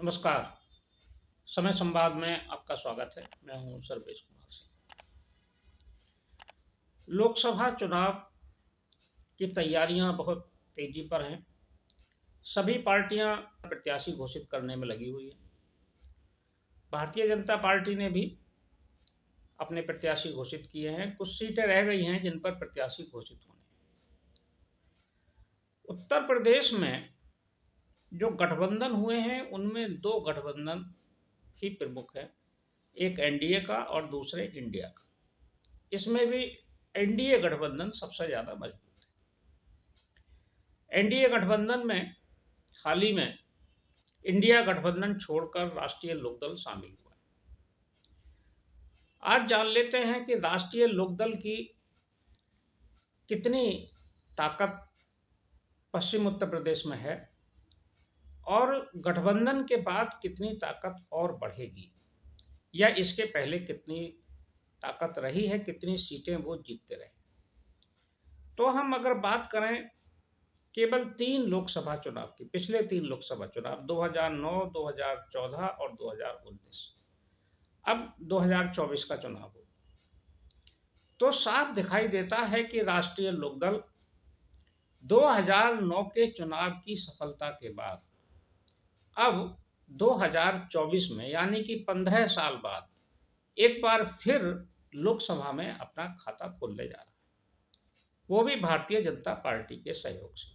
नमस्कार। समय संवाद में आपका स्वागत है। मैं हूं सर्वेश कुमार सिंह। लोकसभा चुनाव की तैयारियां बहुत तेजी पर हैं। सभी पार्टियां प्रत्याशी घोषित करने में लगी हुई हैं। भारतीय जनता पार्टी ने भी अपने प्रत्याशी घोषित किए हैं। कुछ सीटें रह गई हैं जिन पर प्रत्याशी घोषित होने। उत्तर प्रदेश में जो गठबंधन हुए हैं उनमें दो गठबंधन ही प्रमुख है, एक एनडीए का और दूसरे इंडिया का। इसमें भी एनडीए गठबंधन सबसे ज्यादा मजबूत है। एनडीए गठबंधन में हाल ही में इंडिया गठबंधन छोड़कर राष्ट्रीय लोकदल शामिल हुआ। आज जान लेते हैं कि राष्ट्रीय लोकदल की कितनी ताकत पश्चिम उत्तर प्रदेश में है और गठबंधन के बाद कितनी ताकत और बढ़ेगी, या इसके पहले कितनी ताकत रही है, कितनी सीटें वो जीतते रहे। तो हम अगर बात करें केवल 3 लोकसभा चुनाव की, पिछले 3 लोकसभा चुनाव 2009, 2014 और 2019, अब 2024 का चुनाव हो, तो साफ दिखाई देता है कि राष्ट्रीय लोकदल 2009 के चुनाव की सफलता के बाद अब 2024 में, यानी कि 15 साल बाद, एक बार फिर लोकसभा में अपना खाता खोलने जा रहा है, वो भी भारतीय जनता पार्टी के सहयोग से।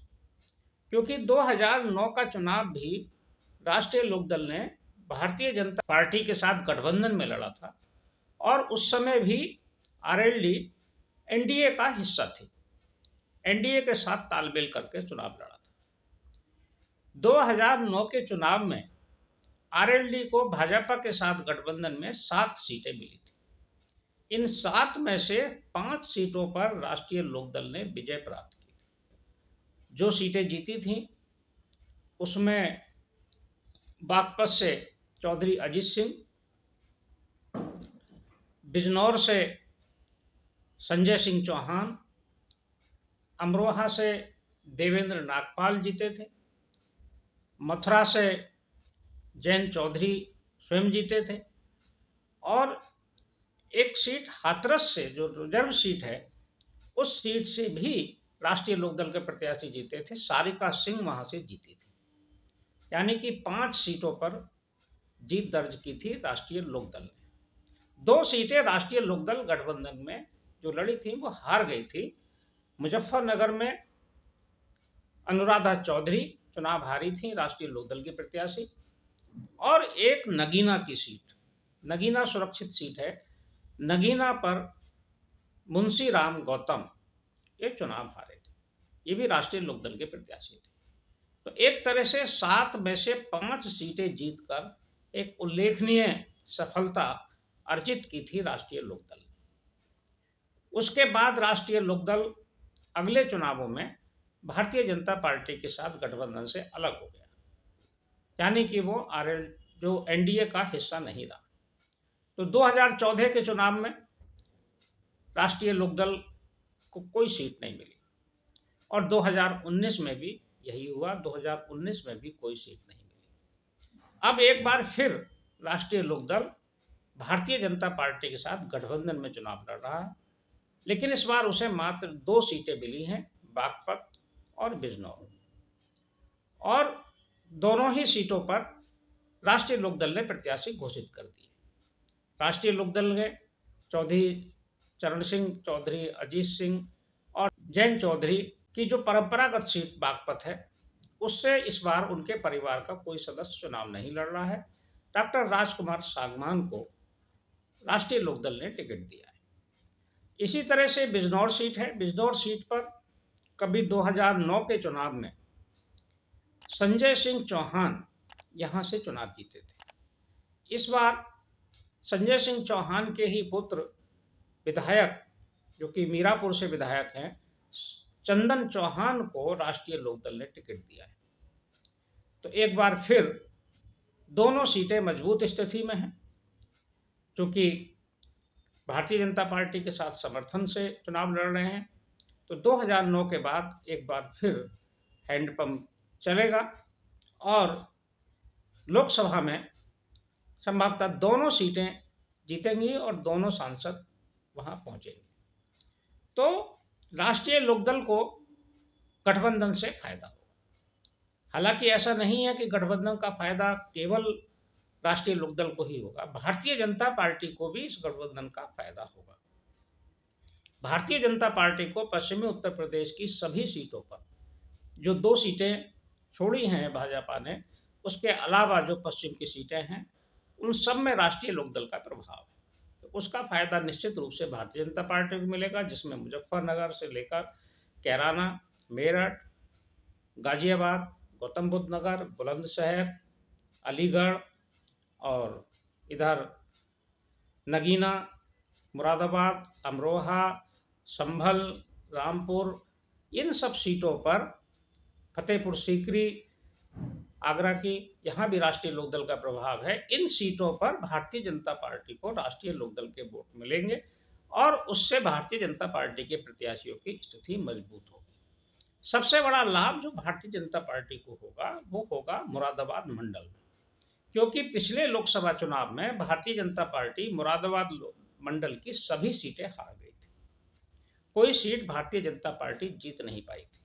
क्योंकि 2009 का चुनाव भी राष्ट्रीय लोकदल ने भारतीय जनता पार्टी के साथ गठबंधन में लड़ा था और उस समय भी आरएलडी एनडीए का हिस्सा थी, एनडीए के साथ तालमेल करके चुनाव लड़ा था। 2009 के चुनाव में आरएलडी को भाजपा के साथ गठबंधन में 7 सीटें मिली थी। इन 7 में से 5 सीटों पर राष्ट्रीय लोकदल ने विजय प्राप्त की थी। जो सीटें जीती थीं उसमें बागपत से चौधरी अजीत सिंह, बिजनौर से संजय सिंह चौहान, अमरोहा से देवेंद्र नागपाल जीते थे, मथुरा से जैन चौधरी स्वयं जीते थे, और एक सीट हाथरस से जो रिजर्व सीट है उस सीट से भी राष्ट्रीय लोकदल के प्रत्याशी जीते थे, सारिका सिंह वहां से जीती थी। यानी कि 5 सीटों पर जीत दर्ज की थी राष्ट्रीय लोकदल ने। 2 सीटें राष्ट्रीय लोकदल गठबंधन में जो लड़ी थी वो हार गई थी। मुजफ्फरनगर में अनुराधा चौधरी चुनाव हारी थी, राष्ट्रीय लोकदल की प्रत्याशी, और एक नगीना की सीट, नगीना सुरक्षित सीट है, नगीना पर मुंशी राम गौतम ये चुनाव हारे थे, ये भी राष्ट्रीय लोकदल के प्रत्याशी थे। तो एक तरह से 7 में से 5 सीटें जीतकर एक उल्लेखनीय सफलता अर्जित की थी राष्ट्रीय लोकदल। उसके बाद राष्ट्रीय लोकदल अगले चुनावों में भारतीय जनता पार्टी के साथ गठबंधन से अलग हो गया, यानी कि वो आरएल जो एनडीए का हिस्सा नहीं रहा। तो 2014 के चुनाव में राष्ट्रीय लोकदल को कोई सीट नहीं मिली और 2019 में भी यही हुआ, 2019 में भी कोई सीट नहीं मिली। अब एक बार फिर राष्ट्रीय लोकदल भारतीय जनता पार्टी के साथ गठबंधन में चुनाव लड़ रहा है, लेकिन इस बार उसे मात्र 2 सीटें मिली हैं, बागपत और बिजनौर, और दोनों ही सीटों पर राष्ट्रीय लोकदल ने प्रत्याशी घोषित कर दिए। राष्ट्रीय लोकदल ने चौधरी चरण सिंह, चौधरी अजीत सिंह और जैन चौधरी की जो परंपरागत सीट बागपत है उससे इस बार उनके परिवार का कोई सदस्य चुनाव नहीं लड़ रहा है। डॉक्टर राजकुमार सागमान को राष्ट्रीय लोकदल ने टिकट दिया है। इसी तरह से बिजनौर सीट है। बिजनौर सीट पर कभी 2009 के चुनाव में संजय सिंह चौहान यहां से चुनाव जीते थे। इस बार संजय सिंह चौहान के ही पुत्र विधायक, जो कि मीरापुर से विधायक हैं, चंदन चौहान को राष्ट्रीय लोकदल ने टिकट दिया है। तो एक बार फिर दोनों सीटें मजबूत स्थिति में हैं, क्योंकि भारतीय जनता पार्टी के साथ समर्थन से चुनाव लड़ रहे हैं। तो 2009 के बाद एक बार फिर हैंडपंप चलेगा और लोकसभा में संभवतः दोनों सीटें जीतेंगी और दोनों सांसद वहां पहुंचेंगे। तो राष्ट्रीय लोकदल को गठबंधन से फायदा होगा। हालांकि ऐसा नहीं है कि गठबंधन का फायदा केवल राष्ट्रीय लोकदल को ही होगा, भारतीय जनता पार्टी को भी इस गठबंधन का फायदा होगा। भारतीय जनता पार्टी को पश्चिमी उत्तर प्रदेश की सभी सीटों पर, जो 2 सीटें छोड़ी हैं भाजपा ने, उसके अलावा जो पश्चिम की सीटें हैं, उन सब में राष्ट्रीय लोकदल का प्रभाव है। तो उसका फायदा निश्चित रूप से भारतीय जनता पार्टी को मिलेगा, जिसमें मुजफ्फरनगर से लेकर कैराना, मेरठ, गाजियाबाद, गौतम बुद्ध नगर, बुलंदशहर, अलीगढ़ और इधर नगीना, मुरादाबाद, अमरोहा, संभल, रामपुर, इन सब सीटों पर, फतेहपुर सीकरी, आगरा की, यहाँ भी राष्ट्रीय लोकदल का प्रभाव है। इन सीटों पर भारतीय जनता पार्टी को राष्ट्रीय लोकदल के वोट मिलेंगे और उससे भारतीय जनता पार्टी के प्रत्याशियों की स्थिति मजबूत होगी। सबसे बड़ा लाभ जो भारतीय जनता पार्टी को होगा वो होगा मुरादाबाद मंडल में, क्योंकि पिछले लोकसभा चुनाव में भारतीय जनता पार्टी मुरादाबाद मंडल की सभी सीटें हार गई थी। कोई सीट भारतीय जनता पार्टी जीत नहीं पाई थी।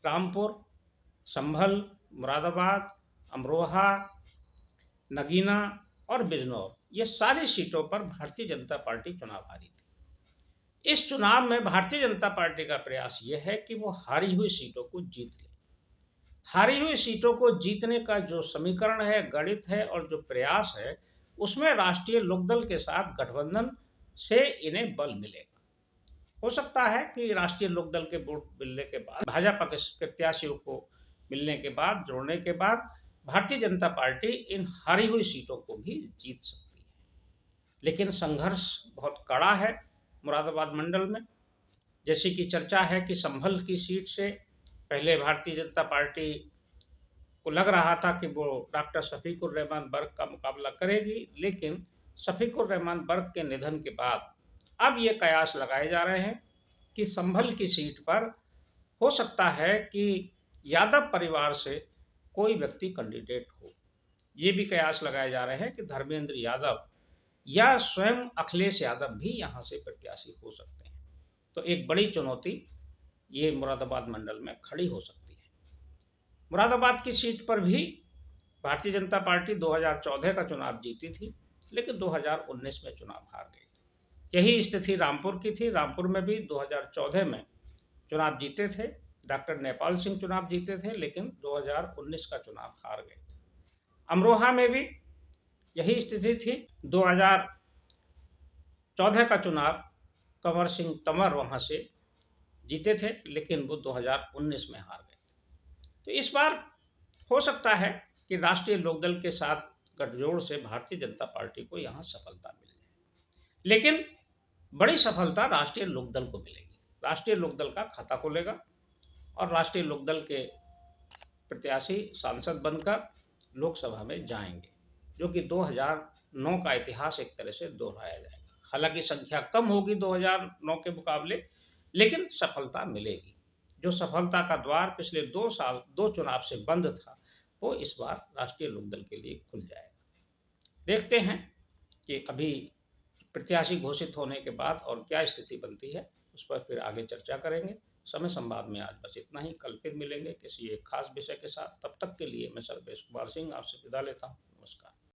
रामपुर, संभल, मुरादाबाद, अमरोहा, नगीना और बिजनौर, ये सारी सीटों पर भारतीय जनता पार्टी चुनाव हारी थी। इस चुनाव में भारतीय जनता पार्टी का प्रयास यह है कि वो हारी हुई सीटों को जीत ले। हारी हुई सीटों को जीतने का जो समीकरण है, गणित है और जो प्रयास है, उसमें राष्ट्रीय लोकदल के साथ गठबंधन से इन्हें बल मिलेगा। हो सकता है कि राष्ट्रीय लोकदल के वोट मिलने के बाद, भाजपा के प्रत्याशियों को मिलने के बाद, जोड़ने के बाद, भारतीय जनता पार्टी इन हारी हुई सीटों को भी जीत सकती है। लेकिन संघर्ष बहुत कड़ा है मुरादाबाद मंडल में। जैसी कि चर्चा है कि संभल की सीट से पहले भारतीय जनता पार्टी को लग रहा था कि वो डॉक्टर शफीकुर रहमान बर्क का मुकाबला करेगी, लेकिन शफीकुर रहमान बर्क के निधन के बाद अब ये कयास लगाए जा रहे हैं कि संभल की सीट पर हो सकता है कि यादव परिवार से कोई व्यक्ति कैंडिडेट हो। ये भी कयास लगाए जा रहे हैं कि धर्मेंद्र यादव या स्वयं अखिलेश यादव भी यहाँ से प्रत्याशी हो सकते हैं। तो एक बड़ी चुनौती ये मुरादाबाद मंडल में खड़ी हो सकती है। मुरादाबाद की सीट पर भी भारतीय जनता पार्टी 2014 का चुनाव जीती थी, लेकिन 2019 में चुनाव हार गई। यही स्थिति रामपुर की थी। रामपुर में भी 2014 में चुनाव जीते थे, डॉक्टर नेपाल सिंह चुनाव जीते थे, लेकिन 2019 का चुनाव हार गए थे। अमरोहा में भी यही स्थिति थी। 2014 का चुनाव कंवर सिंह तंवर वहां से जीते थे, लेकिन वो 2019 में हार गए। तो इस बार हो सकता है कि राष्ट्रीय लोकदल के साथ गठजोड़ से भारतीय जनता पार्टी को यहाँ सफलता मिल जाए, लेकिन बड़ी सफलता राष्ट्रीय लोकदल को मिलेगी। राष्ट्रीय लोकदल का खाता खोलेगा और राष्ट्रीय लोकदल के प्रत्याशी सांसद बनकर लोकसभा में जाएंगे, जो कि 2009 का इतिहास एक तरह से दोहराया जाएगा। हालांकि संख्या कम होगी 2009 के मुकाबले, लेकिन सफलता मिलेगी। जो सफलता का द्वार पिछले 2 चुनाव से बंद था, वो इस बार राष्ट्रीय लोकदल के लिए खुल जाएगा। देखते हैं कि अभी प्रत्याशी घोषित होने के बाद और क्या स्थिति बनती है, उस पर फिर आगे चर्चा करेंगे। समय संवाद में आज बस इतना ही। कल फिर मिलेंगे किसी एक खास विषय के साथ। तब तक के लिए मैं सर्वेश कुमार सिंह आपसे विदा लेता हूँ।